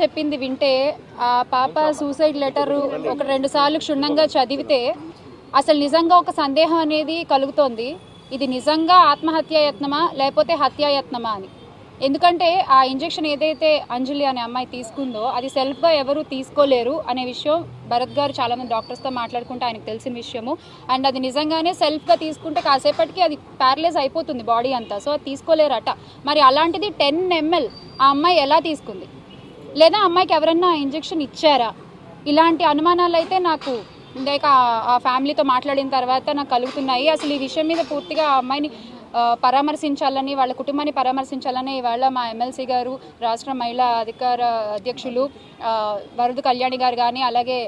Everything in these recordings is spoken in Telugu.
చెప్పింది వింటే ఆ పాప సూసైడ్ లెటర్ ఒక 2 సార్లు క్షుణ్ణంగా చదివితే అసలు నిజంగా ఒక సందేహం అనేది కలుగుతోంది. ఇది నిజంగా ఆత్మహత్యాయత్నమా లేకపోతే హత్యాయత్నమా అని. ఎందుకంటే ఆ ఇంజెక్షన్ ఏదైతే అంజలి అనే అమ్మాయి తీసుకుందో అది సెల్ఫ్గా ఎవరు తీసుకోలేరు అనే విషయం భరత్ గారు చాలామంది డాక్టర్స్తో మాట్లాడుకుంటే ఆయనకు తెలిసిన విషయము. అండ్ అది నిజంగానే సెల్ఫ్గా తీసుకుంటే కాసేపటికి అది ప్యారలైజ్ అయిపోతుంది బాడీ అంతా. సో అది తీసుకోలేరట. మరి అలాంటిది 10 ml ఆ అమ్మాయి ఎలా తీసుకుంది, లేదా అమ్మాయికి ఎవరన్నా ఇంజెక్షన్ ఇచ్చారా? ఇలాంటి అనుమానాలు అయితే నాకు ఇందాక ఆ ఫ్యామిలీతో మాట్లాడిన తర్వాత నాకు కలుగుతున్నాయి. అసలు ఈ విషయం మీద పూర్తిగా ఆ అమ్మాయిని పరామర్శించాలని, వాళ్ళ కుటుంబాన్ని పరామర్శించాలని ఇవాళ మా ఎమ్మెల్సీ గారు, రాష్ట్ర మహిళా అధ్యక్షులు వరద కళ్యాణి గారు కానీ, అలాగే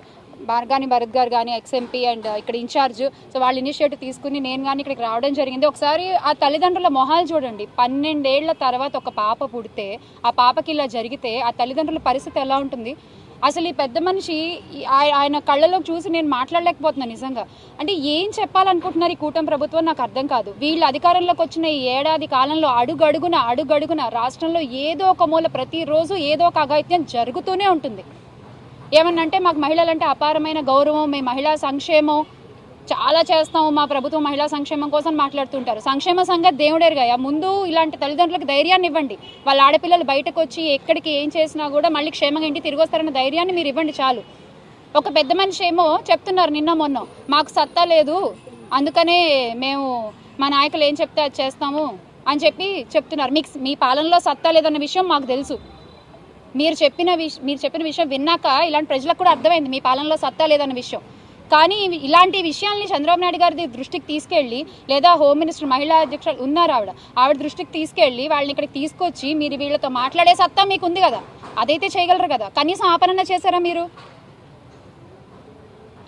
మార్గాని భరత్ గారు కానీ, ఎక్స్ఎంపీ అండ్ ఇక్కడ ఇన్ఛార్జ్, సో వాళ్ళు ఇనిషియేటివ్ తీసుకుని నేను కానీ ఇక్కడికి రావడం జరిగింది. ఒకసారి ఆ తల్లిదండ్రుల మొహాలు చూడండి. 12 ఏళ్ల తర్వాత ఒక పాప పుడితే ఆ పాపకి ఇలా జరిగితే ఆ తల్లిదండ్రుల పరిస్థితి ఎలా ఉంటుంది? అసలు ఈ పెద్ద మనిషి ఆయన కళ్ళలో చూసి నేను మాట్లాడలేకపోతున్నాను నిజంగా. అంటే ఏం చెప్పాలనుకుంటున్నారు ఈ కూటమి ప్రభుత్వం నాకు అర్థం కాదు. వీళ్ళు అధికారంలోకి వచ్చిన ఈ ఏడాది కాలంలో అడుగడుగున రాష్ట్రంలో ఏదో ఒక మూల ప్రతిరోజు ఏదో ఒక అఘాయిత్యం జరుగుతూనే ఉంటుంది. ఏమన్నంటే మాకు మహిళలంటే అపారమైన గౌరవం, మేము మహిళా సంక్షేమం చాలా చేస్తాము, మా ప్రభుత్వం మహిళా సంక్షేమం కోసం మాట్లాడుతుంటారు. సంక్షేమ సంగతి దేవుడేరుగా. ముందు ఇలాంటి తల్లిదండ్రులకు ధైర్యాన్ని ఇవ్వండి. వాళ్ళ ఆడపిల్లలు బయటకు వచ్చి ఎక్కడికి ఏం చేసినా కూడా మళ్ళీ క్షేమంగా ఇంటికి తిరిగి వస్తారన్న ధైర్యాన్ని మీరు ఇవ్వండి చాలు. ఒక పెద్ద మనిషి ఏమో చెప్తున్నారు నిన్న మొన్న, మాకు సత్తా లేదు అందుకనే మేము మా నాయకులు ఏం చెప్తే అది చేస్తాము అని చెప్తున్నారు. మీ పాలనలో సత్తా లేదన్న విషయం మాకు తెలుసు. మీరు చెప్పిన విషయం విన్నాక ఇలాంటి ప్రజలకు కూడా అర్థమైంది మీ పాలనలో సత్తా లేదన్న విషయం. కానీ ఇలాంటి విషయాల్ని చంద్రబాబు నాయుడు గారి దృష్టికి తీసుకెళ్ళి, లేదా హోమ్ మినిస్టర్ మహిళా అధ్యక్షులు ఉన్నారు ఆవిడ దృష్టికి తీసుకెళ్ళి వాళ్ళని ఇక్కడికి తీసుకొచ్చి మీరు వీళ్ళతో మాట్లాడే సత్తా మీకు ఉంది కదా, అదైతే చేయగలరు కదా. కనీసం ఆపరణ చేశారా మీరు?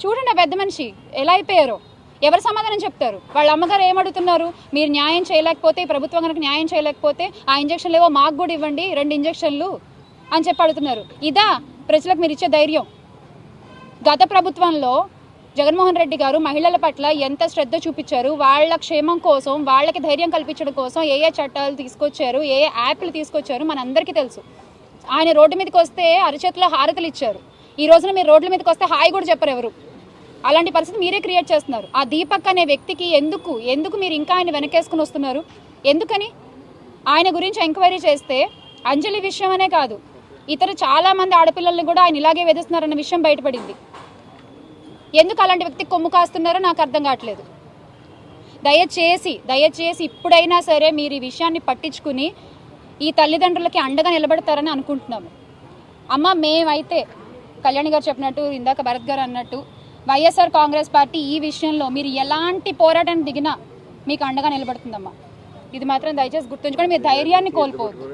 చూడండి ఆ పెద్ద మనిషి ఎలా అయిపోయారో. ఎవరు సమాధానం చెప్తారు? వాళ్ళ అమ్మగారు ఏమడుగుతున్నారు? మీరు న్యాయం చేయలేకపోతే, ప్రభుత్వం కనుక న్యాయం చేయలేకపోతే ఆ ఇంజక్షన్లు ఏవో మాకు కూడా ఇవ్వండి, 2 ఇంజక్షన్లు అని చెప్పి అడుగుతున్నారు. ఇదా ప్రజలకు మీరు ఇచ్చే ధైర్యం? గత ప్రభుత్వంలో జగన్మోహన్ రెడ్డి గారు మహిళల పట్ల ఎంత శ్రద్ధ చూపించారు, వాళ్ళ క్షేమం కోసం, వాళ్ళకి ధైర్యం కల్పించడం కోసం ఏ చట్టాలు తీసుకొచ్చారు, ఏ యాప్లు తీసుకొచ్చారు మనందరికీ తెలుసు. ఆయన రోడ్డు మీదకి వస్తే అరచేతిలో హారతలు ఇచ్చారు. ఈ రోజున మీరు రోడ్ల మీదకి వస్తే హాయి కూడా చెప్పరు ఎవరు. అలాంటి పరిస్థితి మీరే క్రియేట్ చేస్తున్నారు. ఆ దీపక్ అనే వ్యక్తికి ఎందుకు మీరు ఇంకా ఆయన వెనకేసుకుని వస్తున్నారు? ఎందుకని? ఆయన గురించి ఎంక్వైరీ చేస్తే అంజలి విషయం అనే కాదు, ఇతర చాలా మంది ఆడపిల్లల్ని కూడా ఆయన ఇలాగే వేధిస్తున్నారన్న విషయం బయటపడింది. ఎందుకు అలాంటి వ్యక్తికి కొమ్ము కాస్తున్నారో నాకు అర్థం కావట్లేదు. దయచేసి ఇప్పుడైనా సరే మీరు ఈ విషయాన్ని పట్టించుకుని ఈ తల్లిదండ్రులకి అండగా నిలబడతారని అనుకుంటున్నాము. అమ్మ, మేమైతే కళ్యాణి గారు చెప్పినట్టు, ఇందాక భరత్ గారు అన్నట్టు, వైఎస్ఆర్ కాంగ్రెస్ పార్టీ ఈ విషయంలో మీరు ఎలాంటి పోరాటాన్ని దిగినా మీకు అండగా నిలబడుతుందమ్మా. ఇది మాత్రం దయచేసి గుర్తుంచుకొని మీరు ధైర్యాన్ని కోల్పోవద్దు.